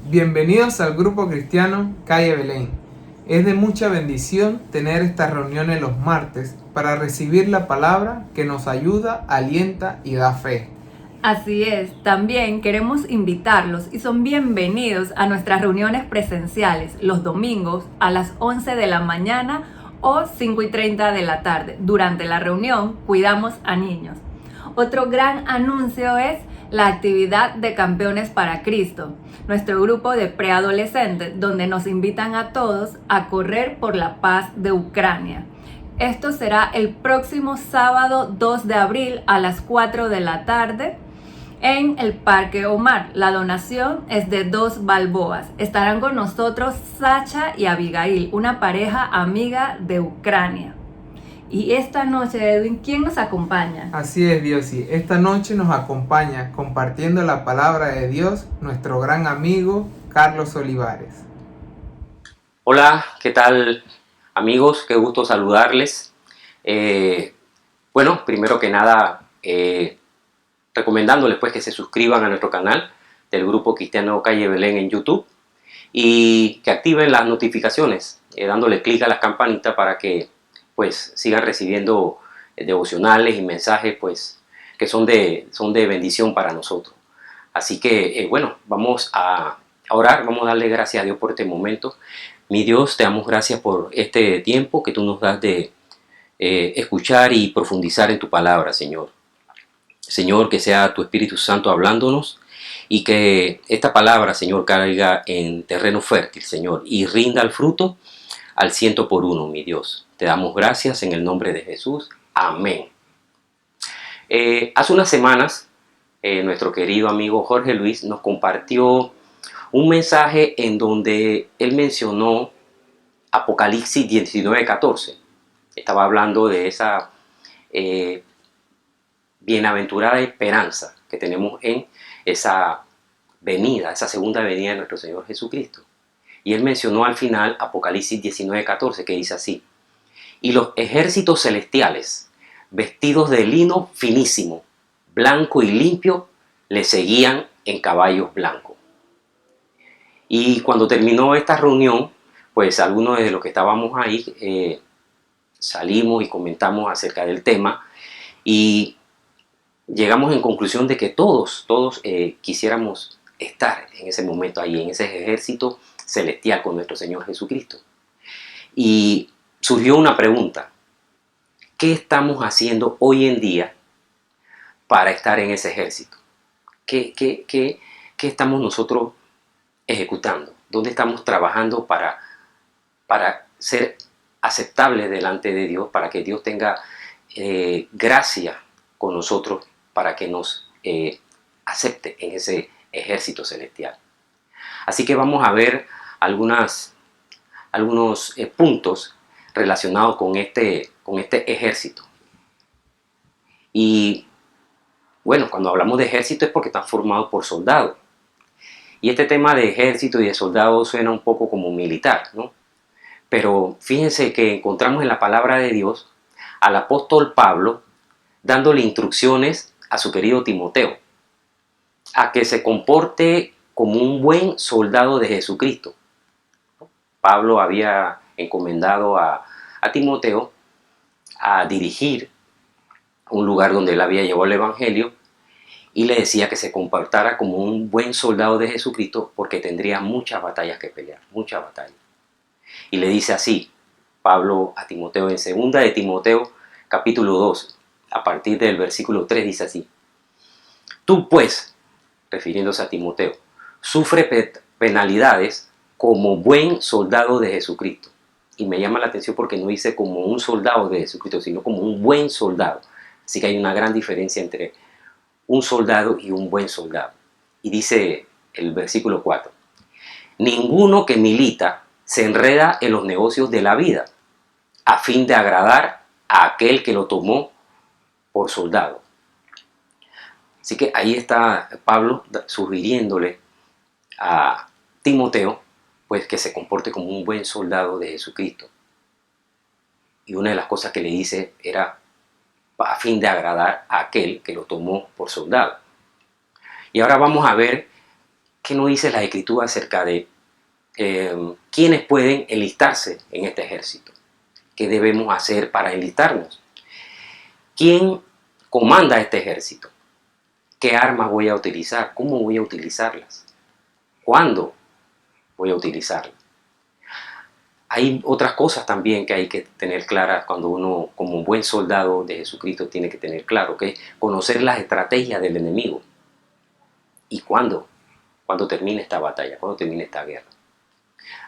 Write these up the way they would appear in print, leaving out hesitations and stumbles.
Bienvenidos al grupo cristiano Calle Belén. Es de mucha bendición tener estas reuniones los martes para recibir la palabra que nos ayuda, alienta y da fe. Así es, también queremos invitarlos y son bienvenidos a nuestras reuniones presenciales los domingos a las 11 de la mañana o 5:30 de la tarde. Durante la reunión cuidamos a niños. Otro gran anuncio es la actividad de Campeones para Cristo, nuestro grupo de preadolescentes, donde nos invitan a todos a correr por la paz de Ucrania. Esto será el próximo sábado 2 de abril a las 4 de la tarde en el Parque Omar. La donación es de 2 balboas. Estarán con nosotros Sacha y Abigail, una pareja amiga de Ucrania. Y esta noche, Edwin, ¿quién nos acompaña? Así es, Diosi. Esta noche nos acompaña compartiendo la palabra de Dios nuestro gran amigo Carlos Olivares. Hola, ¿qué tal amigos? Qué gusto saludarles. Primero que nada, recomendándoles pues que se suscriban a nuestro canal del Grupo Cristiano Calle Belén en YouTube y que activen las notificaciones, dándole clic a las campanitas para que pues sigan recibiendo devocionales y mensajes pues que son de bendición para nosotros. Así que vamos a orar, vamos a darle gracias a Dios por este momento. Mi Dios, te damos gracias por este tiempo que tú nos das de escuchar y profundizar en tu palabra, Señor. Señor, que sea tu Espíritu Santo hablándonos y que esta palabra, Señor, caiga en terreno fértil, Señor, y rinda el fruto al 100 por 1, mi Dios. Te damos gracias en el nombre de Jesús. Amén. Hace unas semanas, nuestro querido amigo Jorge Luis nos compartió un mensaje en donde él mencionó Apocalipsis 19:14. Estaba hablando de esa bienaventurada esperanza que tenemos en esa venida, esa segunda venida de nuestro Señor Jesucristo. Y él mencionó al final Apocalipsis 19:14, que dice así: y los ejércitos celestiales, vestidos de lino finísimo, blanco y limpio, le seguían en caballos blancos. Y cuando terminó esta reunión, pues algunos de los que estábamos ahí salimos y comentamos acerca del tema y llegamos en conclusión de que todos quisiéramos estar en ese momento ahí, en ese ejército celestial con nuestro Señor Jesucristo. Y surgió una pregunta: ¿qué estamos haciendo hoy en día para estar en ese ejército? ¿Qué estamos nosotros ejecutando? ¿Dónde estamos trabajando para ser aceptables delante de Dios, para que Dios tenga gracia con nosotros, para que nos acepte en ese ejército celestial? Así que vamos a ver algunos puntos relacionados con este ejército. Y bueno, cuando hablamos de ejército es porque están formados por soldados. Y este tema de ejército y de soldados suena un poco como militar, ¿no? Pero fíjense que encontramos en la palabra de Dios al apóstol Pablo dándole instrucciones a su querido Timoteo a que se comporte como un buen soldado de Jesucristo. Pablo había encomendado a Timoteo a dirigir un lugar donde él había llevado el evangelio y le decía que se comportara como un buen soldado de Jesucristo porque tendría muchas batallas que pelear, muchas batallas. Y le dice así Pablo a Timoteo en 2 de Timoteo capítulo 2, a partir del versículo 3, dice así: tú pues, refiriéndose a Timoteo, sufre penalidades como buen soldado de Jesucristo. Y me llama la atención porque no dice como un soldado de Jesucristo, sino como un buen soldado. Así que hay una gran diferencia entre un soldado y un buen soldado. Y dice el versículo 4: ninguno que milita se enreda en los negocios de la vida, a fin de agradar a aquel que lo tomó por soldado. Así que ahí está Pablo sugiriéndole a Timoteo pues que se comporte como un buen soldado de Jesucristo. Y una de las cosas que le dice era a fin de agradar a aquel que lo tomó por soldado. Y ahora vamos a ver ¿qué nos dice la Escritura acerca de quiénes pueden enlistarse en este ejército? ¿Qué debemos hacer para enlistarnos? ¿Quién comanda este ejército? ¿Qué armas voy a utilizar? ¿Cómo voy a utilizarlas? ¿Cuándo voy a utilizarlas? Hay otras cosas también que hay que tener claras cuando uno, como un buen soldado de Jesucristo, tiene que tener claro, que es conocer las estrategias del enemigo. ¿Y cuándo? Cuando termine esta batalla, cuando termine esta guerra.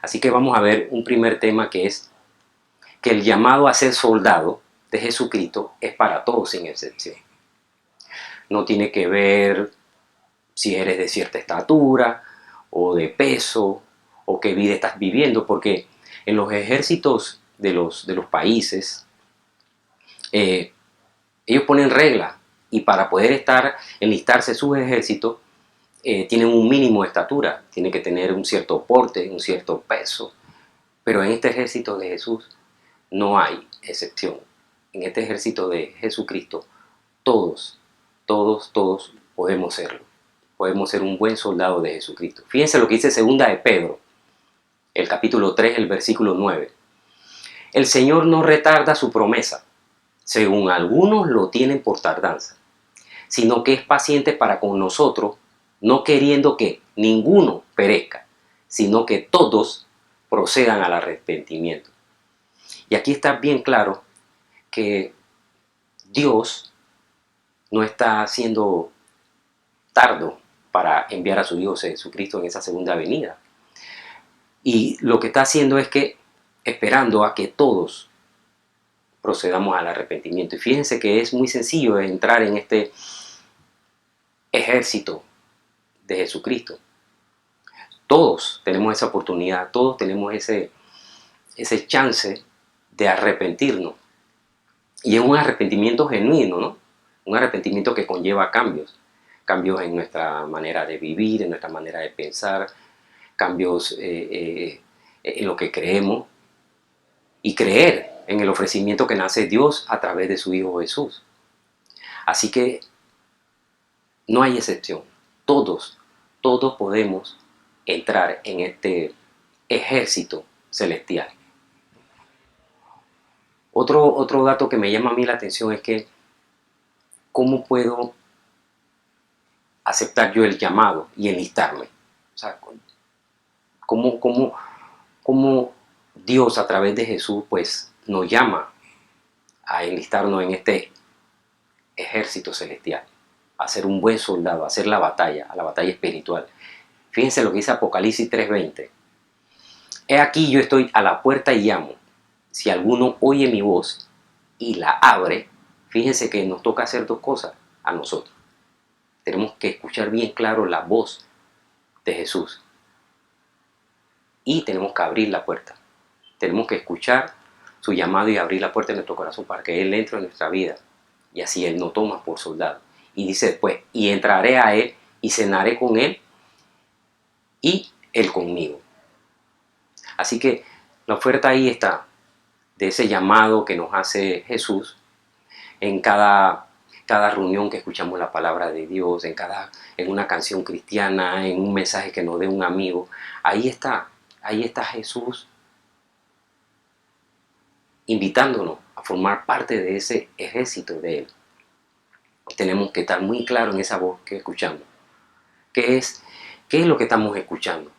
Así que vamos a ver un primer tema, que es que el llamado a ser soldado de Jesucristo es para todos sin excepción. No tiene que ver si eres de cierta estatura o de peso o qué vida estás viviendo, porque en los ejércitos de los países, ellos ponen reglas, y para poder enlistarse sus ejércitos, tienen un mínimo de estatura, tienen que tener un cierto porte, un cierto peso, pero en este ejército de Jesús no hay excepción. En este ejército de Jesucristo, todos podemos serlo. Podemos ser un buen soldado de Jesucristo. Fíjense lo que dice segunda de Pedro, el capítulo 3, el versículo 9. El Señor no retarda su promesa, según algunos lo tienen por tardanza, sino que es paciente para con nosotros, no queriendo que ninguno perezca, sino que todos procedan al arrepentimiento. Y aquí está bien claro que Dios no está siendo tardo para enviar a su Hijo Jesucristo en esa segunda venida. Y lo que está haciendo es que esperando a que todos procedamos al arrepentimiento. Y fíjense que es muy sencillo entrar en este ejército de Jesucristo. Todos tenemos esa oportunidad, todos tenemos ese chance de arrepentirnos. Y es un arrepentimiento genuino, ¿no? Un arrepentimiento que conlleva cambios. Cambios en nuestra manera de vivir, en nuestra manera de pensar, cambios en lo que creemos, y creer en el ofrecimiento que nace Dios a través de su Hijo Jesús. Así que no hay excepción. Todos podemos entrar en este ejército celestial. Otro dato que me llama a mí la atención es que ¿cómo puedo aceptar yo el llamado y enlistarme? O sea, ¿cómo Dios a través de Jesús pues nos llama a enlistarnos en este ejército celestial, a ser un buen soldado, a hacer la batalla espiritual? Fíjense lo que dice Apocalipsis 3:20. He aquí yo estoy a la puerta y llamo. Si alguno oye mi voz y la abre, fíjense que nos toca hacer dos cosas a nosotros. Tenemos que escuchar bien claro la voz de Jesús y tenemos que abrir la puerta. Tenemos que escuchar su llamado y abrir la puerta de nuestro corazón para que Él entre en nuestra vida, y así Él nos toma por soldado. Y dice después, y entraré a Él y cenaré con Él y Él conmigo. Así que la oferta ahí está, de ese llamado que nos hace Jesús en cada reunión que escuchamos la palabra de Dios, en una canción cristiana, en un mensaje que nos dé un amigo. Ahí está Jesús invitándonos a formar parte de ese ejército de Él. Tenemos que estar muy claros en esa voz que escuchamos. ¿Qué es lo que estamos escuchando?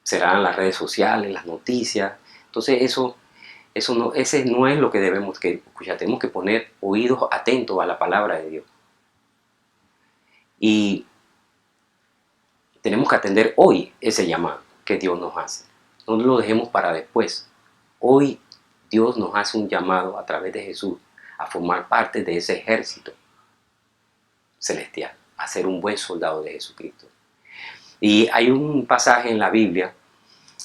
Serán las redes sociales, las noticias. Entonces ese no es lo que debemos que escuchar. Tenemos que poner oídos atentos a la palabra de Dios. Y tenemos que atender hoy ese llamado que Dios nos hace. No lo dejemos para después. Hoy Dios nos hace un llamado a través de Jesús a formar parte de ese ejército celestial, a ser un buen soldado de Jesucristo. Y hay un pasaje en la Biblia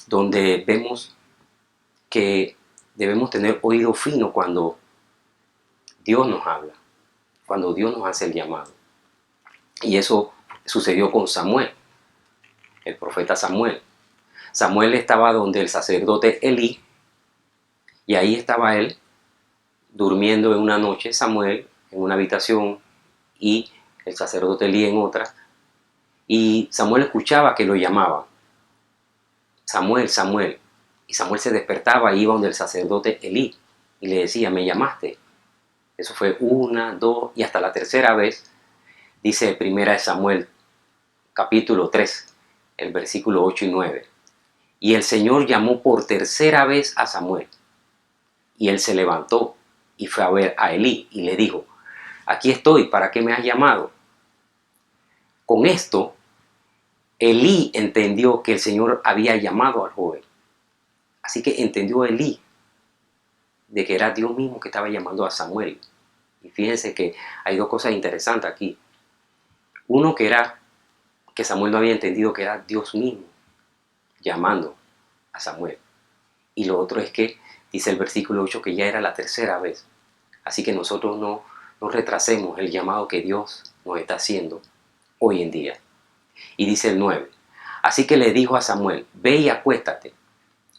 donde vemos que debemos tener oído fino cuando Dios nos habla, cuando Dios nos hace el llamado. Y eso sucedió con Samuel, el profeta Samuel. Samuel estaba donde el sacerdote Elí, y ahí estaba él durmiendo en una noche, Samuel en una habitación y el sacerdote Elí en otra. Y Samuel escuchaba que lo llamaban. Samuel, Samuel. Y Samuel se despertaba y iba donde el sacerdote Elí y le decía, ¿me llamaste? Eso fue una, dos y hasta la tercera vez. Dice primera de Samuel, capítulo 3, el versículo 8 y 9. Y el Señor llamó por tercera vez a Samuel. Y él se levantó y fue a ver a Elí y le dijo, aquí estoy, ¿para qué me has llamado? Con esto, Elí entendió que el Señor había llamado al joven. Así que entendió Elí de que era Dios mismo que estaba llamando a Samuel. Y fíjense que hay dos cosas interesantes aquí. Uno que era que Samuel no había entendido que era Dios mismo llamando a Samuel. Y lo otro es que dice el versículo 8 que ya era la tercera vez. Así que nosotros no retrasemos el llamado que Dios nos está haciendo hoy en día. Y dice el 9. Así que le dijo a Samuel, ve y acuéstate.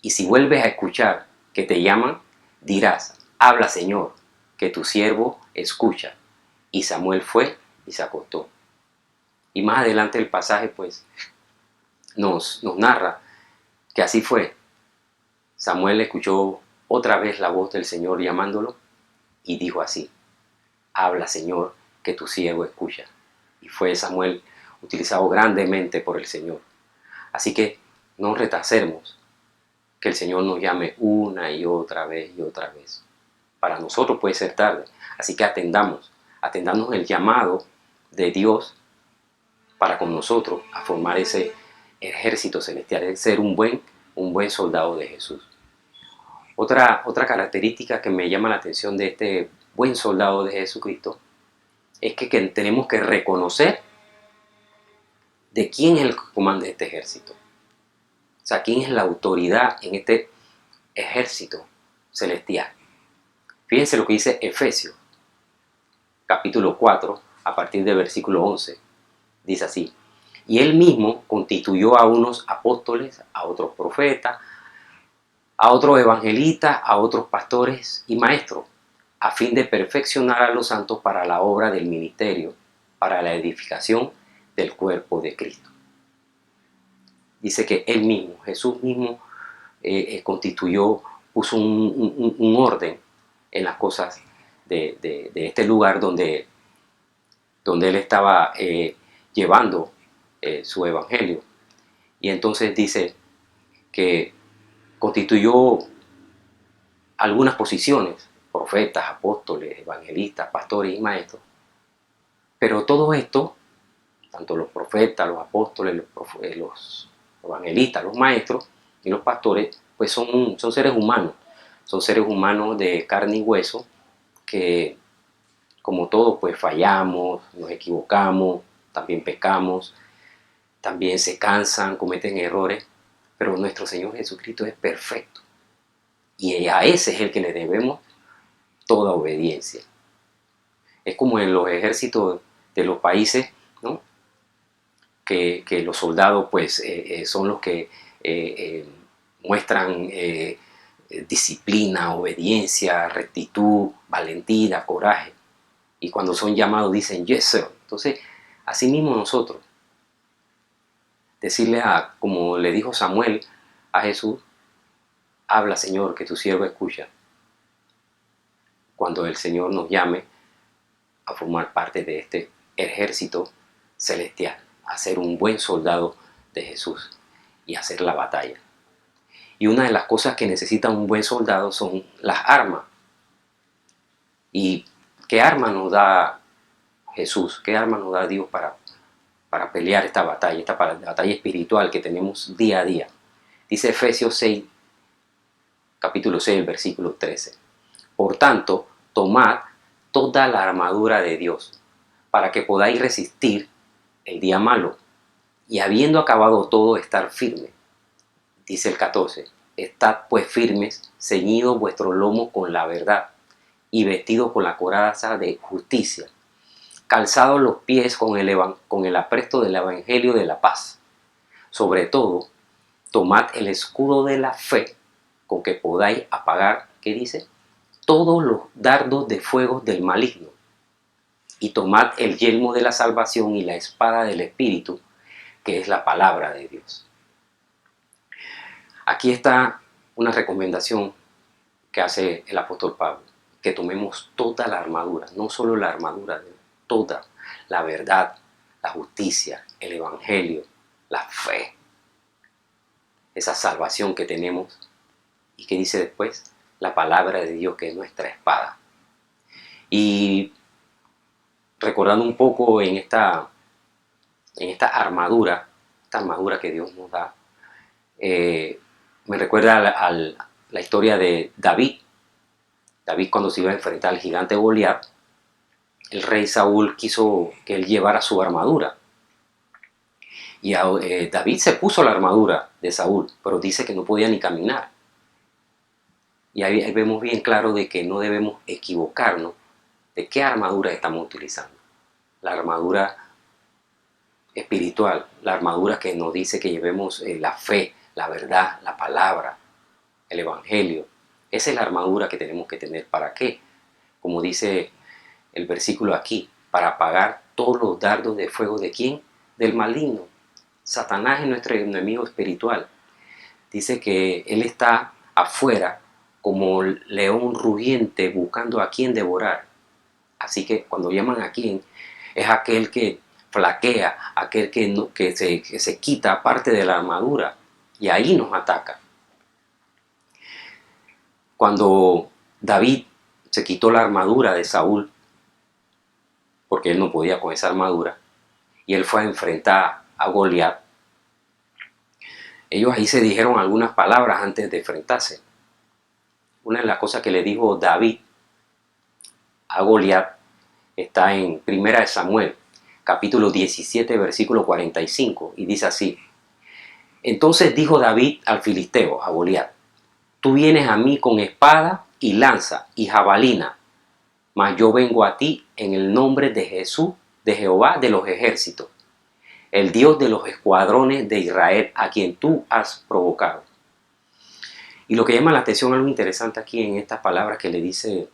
Y si vuelves a escuchar que te llaman, dirás, habla Señor, que tu siervo escucha. Y Samuel fue y se acostó. Y más adelante el pasaje pues nos narra que así fue. Samuel escuchó otra vez la voz del Señor llamándolo y dijo así, habla Señor, que tu siervo escucha. Y fue Samuel utilizado grandemente por el Señor. Así que no retrasemos que el Señor nos llame una y otra vez y otra vez. Para nosotros puede ser tarde, así que atendamos el llamado de Dios para con nosotros a formar ese ejército celestial, de ser un buen soldado de Jesús. Otra característica que me llama la atención de este buen soldado de Jesucristo es que tenemos que reconocer de quién es el que comanda este ejército. O sea, quién es la autoridad en este ejército celestial. Fíjense lo que dice Efesios, capítulo 4, a partir del versículo 11. Dice así, y él mismo constituyó a unos apóstoles, a otros profetas, a otros evangelistas, a otros pastores y maestros, a fin de perfeccionar a los santos para la obra del ministerio, para la edificación del cuerpo de Cristo. Dice que él mismo, Jesús mismo, constituyó, puso un orden en las cosas de este lugar donde él estaba llevando su evangelio. Y entonces dice que constituyó algunas posiciones, profetas, apóstoles, evangelistas, pastores y maestros. Pero todo esto, tanto los profetas, los apóstoles, los evangelistas, los maestros y los pastores, pues son seres humanos. Son seres humanos de carne y hueso que, como todos, pues fallamos, nos equivocamos, también pecamos, también se cansan, cometen errores, pero nuestro Señor Jesucristo es perfecto. Y a ese es el que le debemos toda obediencia. Es como en los ejércitos de los países, ¿no? Que los soldados pues son los que muestran disciplina, obediencia, rectitud, valentía, coraje. Y cuando son llamados dicen, yes, sir. Entonces, así mismo nosotros, decirle como le dijo Samuel a Jesús, habla Señor, que tu siervo escucha. Cuando el Señor nos llame a formar parte de este ejército celestial, a ser un buen soldado de Jesús y hacer la batalla. Y una de las cosas que necesita un buen soldado son las armas. ¿Y qué arma nos da Jesús? ¿Qué arma nos da Dios para pelear esta batalla espiritual que tenemos día a día? Dice Efesios 6, capítulo 6, versículo 13. Por tanto, tomad toda la armadura de Dios, para que podáis resistir el día malo, y habiendo acabado todo, estar firme. Dice el 14, estad pues firmes, ceñidos vuestro lomo con la verdad, y vestidos con la coraza de justicia, calzados los pies con el apresto del evangelio de la paz. Sobre todo, tomad el escudo de la fe, con que podáis apagar, ¿qué dice? Todos los dardos de fuego del maligno. Y tomad el yelmo de la salvación y la espada del Espíritu, que es la palabra de Dios. Aquí está una recomendación que hace el apóstol Pablo, que tomemos toda la armadura, no solo la armadura, toda la verdad, la justicia, el evangelio, la fe, esa salvación que tenemos. ¿Y qué dice después? La palabra de Dios, que es nuestra espada. Y recordando un poco en esta armadura, que Dios nos da, me recuerda a la historia de David. David, cuando se iba a enfrentar al gigante Goliat, el rey Saúl quiso que él llevara su armadura. Y David se puso la armadura de Saúl, pero dice que no podía ni caminar. Y ahí vemos bien claro de que no debemos equivocarnos de qué armadura estamos utilizando. La armadura espiritual, la armadura que nos dice que llevemos la fe, la verdad, la palabra, el evangelio. Esa es la armadura que tenemos que tener. ¿Para qué? Como dice el versículo aquí, para apagar todos los dardos de fuego ¿de quién? Del maligno. Satanás es nuestro enemigo espiritual. Dice que él está afuera como león rugiente buscando a quien devorar. Así que cuando llaman a quién, es aquel que flaquea, aquel que se quita parte de la armadura y ahí nos ataca. Cuando David se quitó la armadura de Saúl, porque él no podía con esa armadura, y él fue a enfrentar a Goliat, ellos ahí se dijeron algunas palabras antes de enfrentarse. Una de las cosas que le dijo David a Goliat está en 1 Samuel, capítulo 17, versículo 45, y dice así: Entonces dijo David al filisteo, a Goliat: Tú vienes a mí con espada y lanza y jabalina, mas yo vengo a ti en el nombre de Jesús, de Jehová de los ejércitos, el Dios de los escuadrones de Israel, a quien tú has provocado. Y lo que llama la atención, algo interesante aquí en estas palabras que le dice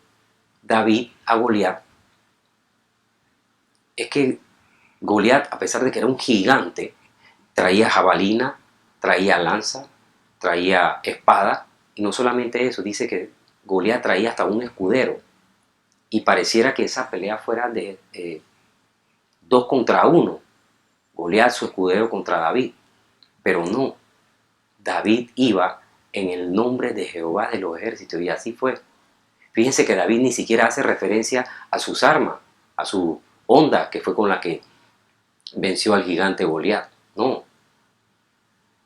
David a Goliat, es que Goliat, a pesar de que era un gigante, traía jabalina, traía lanza, traía espada, y no solamente eso, dice que Goliat traía hasta un escudero, y pareciera que esa pelea fuera de 2 contra 1, Goliat su escudero contra David, pero no, David iba en el nombre de Jehová de los ejércitos, y así fue. Fíjense que David ni siquiera hace referencia a sus armas, a su honda, que fue con la que venció al gigante Goliat. No,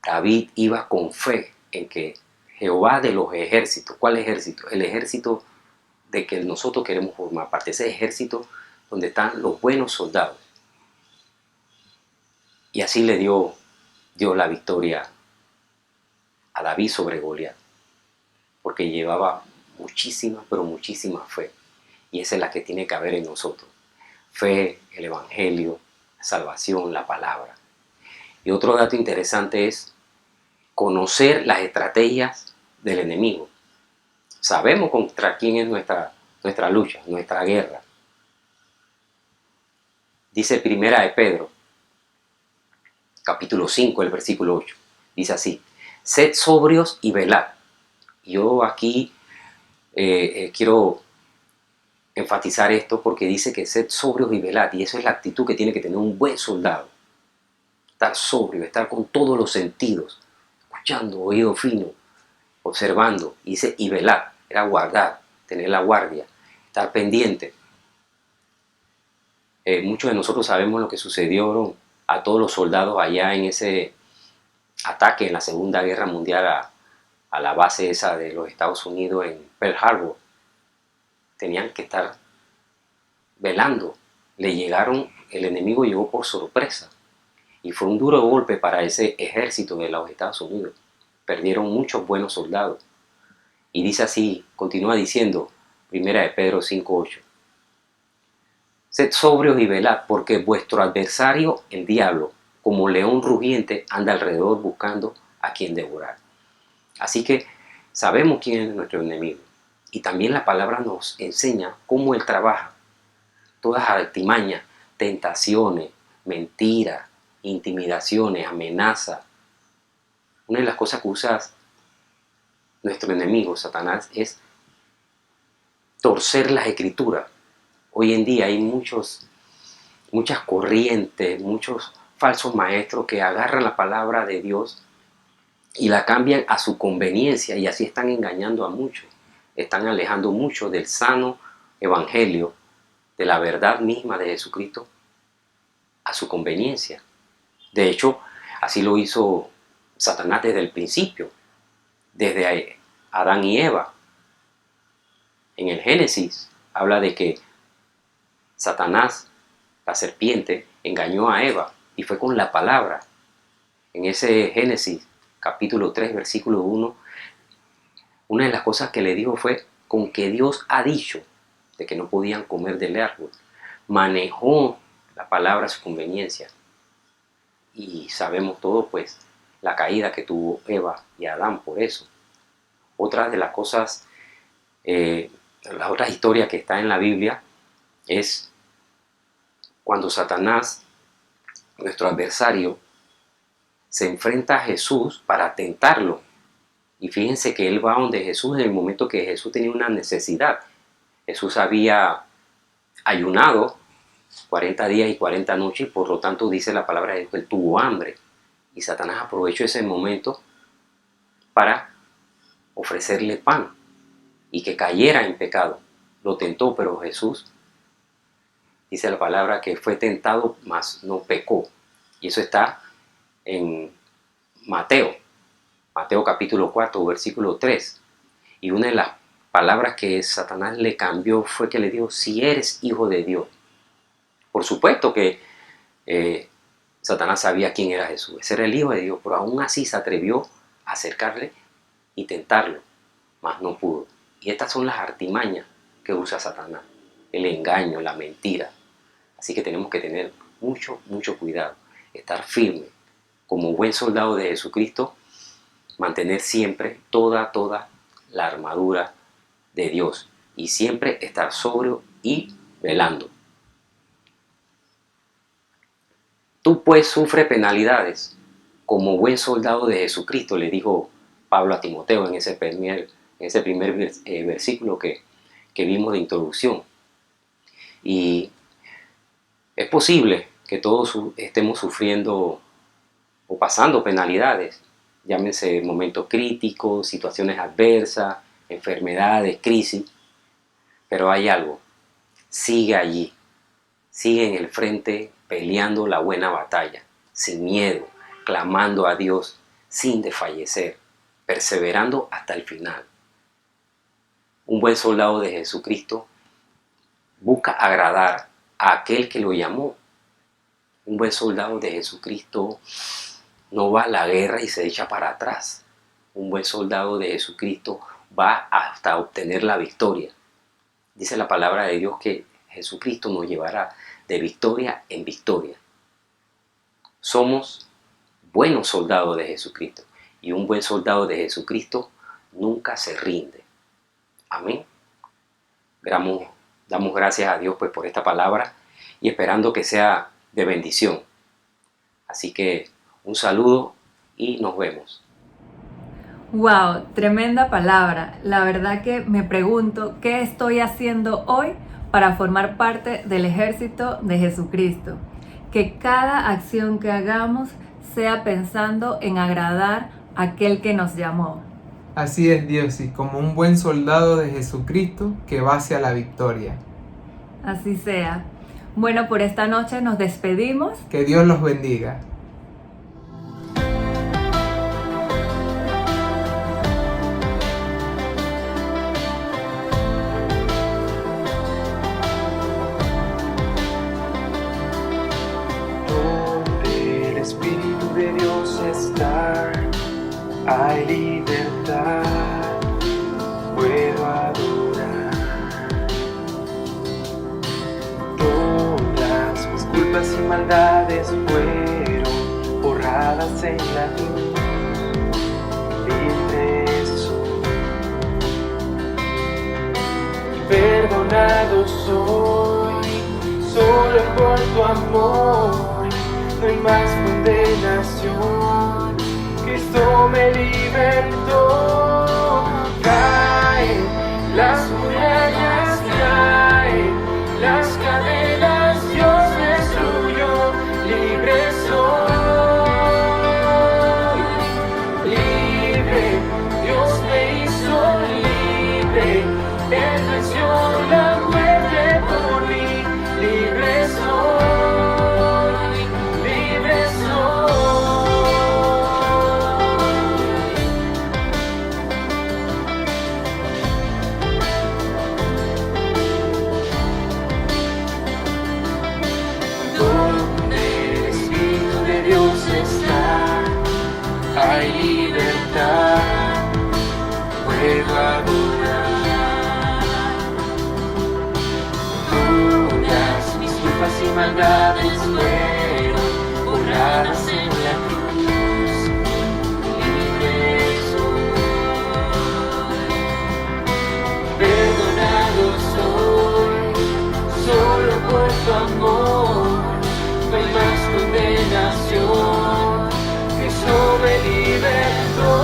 David iba con fe en que Jehová de los ejércitos. ¿Cuál ejército? El ejército de que nosotros queremos formar parte, ese ejército donde están los buenos soldados. Y así le dio la victoria a David sobre Goliat, porque llevaba muchísima, pero muchísima fe. Y esa es la que tiene que haber en nosotros. Fe, el evangelio, la salvación, la palabra. Y otro dato interesante es conocer las estrategias del enemigo. Sabemos contra quién es nuestra lucha, nuestra guerra. Dice Primera de Pedro, capítulo 5, el versículo 8. Dice así: Sed sobrios y velad. Yo aquí quiero enfatizar esto porque dice que sed sobrios y velad, y eso es la actitud que tiene que tener un buen soldado. Estar sobrio, estar con todos los sentidos, escuchando, oído fino, observando. Y dice y velad, era guardar, tener la guardia, estar pendiente. Muchos de nosotros sabemos lo que sucedió a todos los soldados allá en ese ataque en la Segunda Guerra Mundial a la base esa de los Estados Unidos en Pearl Harbor. Tenían que estar velando. El enemigo llegó por sorpresa. Y fue un duro golpe para ese ejército de los Estados Unidos. Perdieron muchos buenos soldados. Y dice así, continúa diciendo, 1 Pedro 5:8. Sed sobrios y velad, porque vuestro adversario, el diablo, como león rugiente, anda alrededor buscando a quien devorar. Así que sabemos quién es nuestro enemigo. Y también la palabra nos enseña cómo él trabaja. Todas artimañas, tentaciones, mentiras, intimidaciones, amenazas. Una de las cosas que usa nuestro enemigo, Satanás, es torcer las escrituras. Hoy en día hay muchas corrientes, muchos falsos maestros que agarran la palabra de Dios y la cambian a su conveniencia, y así están engañando a muchos. Están alejando mucho del sano evangelio, de la verdad misma de Jesucristo, a su conveniencia. De hecho, así lo hizo Satanás desde el principio, desde Adán y Eva. En el Génesis habla de que Satanás, la serpiente, engañó a Eva y fue con la palabra. En ese Génesis capítulo 3 versículo 1, una de las cosas que le dijo fue: con que Dios ha dicho de que no podían comer del árbol. Manejó la palabra a su conveniencia. Y sabemos todo, pues, la caída que tuvo Eva y Adán por eso. Otra de las cosas, las otras historias que están en la Biblia es cuando Satanás, nuestro adversario, se enfrenta a Jesús para tentarlo. Y fíjense que él va donde Jesús en el momento que Jesús tenía una necesidad. Jesús había ayunado 40 días y 40 noches, y por lo tanto dice la palabra de Dios que él tuvo hambre. Y Satanás aprovechó ese momento para ofrecerle pan y que cayera en pecado. Lo tentó, pero Jesús, dice la palabra, que fue tentado, mas no pecó. Y eso está en Mateo capítulo 4, versículo 3. Y una de las palabras que Satanás le cambió fue que le dijo: si eres hijo de Dios. Por supuesto que Satanás sabía quién era Jesús. Ese era el hijo de Dios, pero aún así se atrevió a acercarle y tentarlo, mas no pudo. Y estas son las artimañas que usa Satanás: el engaño, la mentira. Así que tenemos que tener mucho cuidado, estar firme como buen soldado de Jesucristo, mantener siempre toda la armadura de Dios y siempre estar sobrio y velando. Tú pues sufre penalidades como buen soldado de Jesucristo, le dijo Pablo a Timoteo en ese primer versículo que vimos de introducción. Y es posible que todos estemos sufriendo o pasando penalidades, llámense momentos críticos, situaciones adversas, enfermedades, crisis, pero hay algo: sigue allí, sigue en el frente peleando la buena batalla, sin miedo, clamando a Dios, sin desfallecer, perseverando hasta el final. Un buen soldado de Jesucristo busca agradar a aquel que lo llamó. Un buen soldado de Jesucristo no va a la guerra y se echa para atrás. Un buen soldado de Jesucristo va hasta obtener la victoria. Dice la palabra de Dios que Jesucristo nos llevará de victoria en victoria. Somos buenos soldados de Jesucristo, y un buen soldado de Jesucristo nunca se rinde. Amén. Damos gracias a Dios pues por esta palabra y esperando que sea de bendición. Así que un saludo y nos vemos. Wow, tremenda palabra. La verdad que me pregunto qué estoy haciendo hoy para formar parte del ejército de Jesucristo. Que cada acción que hagamos sea pensando en agradar a aquel que nos llamó. Así es, Diosis, como un buen soldado de Jesucristo que va hacia la victoria. Así sea. Bueno, por esta noche nos despedimos. Que Dios los bendiga. Donde el Espíritu de Dios está, hay libertad, puedo adorar. Todas mis culpas y maldades fueron borradas en la cruz. Libre soy, perdonado soy, solo por tu amor. no hay más condenación. Cristo me libertó. Caen las murallas, caen las cadenas, Dios destruyó. Libre soy, libre, Dios me hizo libre. Él venció la muerte por mí. Libre soy, libre soy. Donde el Espíritu de Dios está, hay libertad. Puedo adorar. Todas mis culpas y maldades fueron borradas en la cruz. Libre soy, perdonado soy, solo por tu amor. No hay más condenación. Cristo me libertó.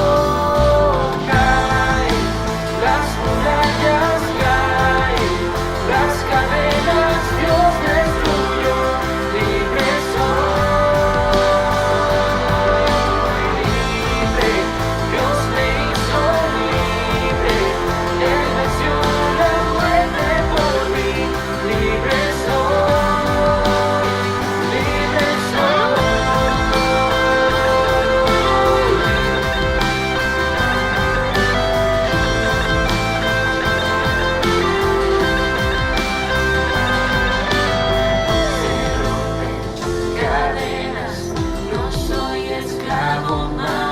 Caen las murallas, caen las cadenas, Dios destruyó. Libre soy, libre, Dios me hizo libre. Él venció la muerte por mí. Libre soy, libre soy. Se rompen cadenas, no soy esclavo más.